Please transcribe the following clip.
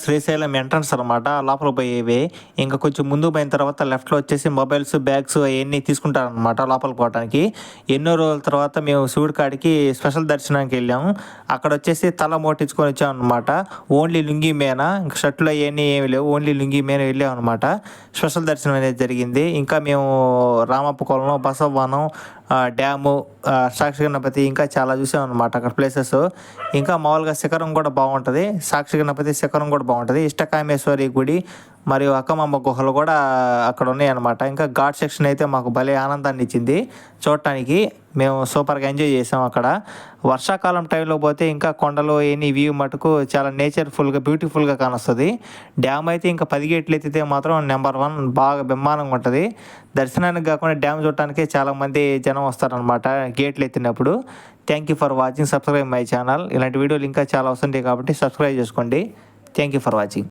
Srisailam entrance అనమాట. లోపలికి పోయేవి. ఇంకా కొంచెం ముందుకు పోయిన తర్వాత లెఫ్ట్‌లో వచ్చేసి మొబైల్స్, బ్యాగ్స్ అయన్నీ తీసుకుంటారనమాట లోపలికి పోవటానికి. ఎన్నో రోజుల తర్వాత మేము శివుడి కాడికి స్పెషల్ దర్శనానికి వెళ్ళాము. అక్కడొచ్చేసి తల మోటించుకొని వచ్చామనమాట. ఓన్లీ లుంగీ మీన, ఇంక షర్టులు అయన్నీ ఏమి లేవు. ఓన్లీ లుంగీ మీన వెళ్ళామనమాట. స్పెషల్ దర్శనం అనేది జరిగింది. ఇంకా మేము రామప్ప కొలను, బసవవనం, డ్యాము, సాక్షి గణపతి ఇంకా చాలా చూసామనమాట అక్కడ ప్లేసెస్. ఇంకా మామూలుగా శిఖరం కూడా బాగుంటుంది. సాక్షి గణపతి శిఖరం కూడా బాగుంటుంది. ఇష్టకామేశ్వరి గుడి మరియు అక్కమాంబ గుహలు కూడా అక్కడ ఉన్నాయన్నమాట. ఇంకా ఘాట్ సెక్షన్ అయితే మాకు భలే ఆనందాన్ని ఇచ్చింది చూడటానికి. మేము సూపర్గా ఎంజాయ్ చేసాం అక్కడ. వర్షాకాలం టైంలో పోతే ఇంకా కొండలు ఎన్ని వ్యూ మటుకు చాలా నేచర్ఫుల్గా బ్యూటిఫుల్గా కానొస్తుంది. డ్యామ్ అయితే ఇంకా 10 గేట్లు ఎత్తితే మాత్రం నెంబర్ 1 బాగా బ్రహ్మాండంగా ఉంటుంది. దర్శనానికి కాకుండా డ్యామ్ చూడటానికి చాలామంది జనం వస్తారనమాట గేట్లు ఎత్తినప్పుడు. Thank you for watching. Subscribe my channel. ఇలాంటి వీడియోలు ఇంకా చాలా వస్తుంటాయి కాబట్టి సబ్స్క్రైబ్ చేసుకోండి. Thank you for watching.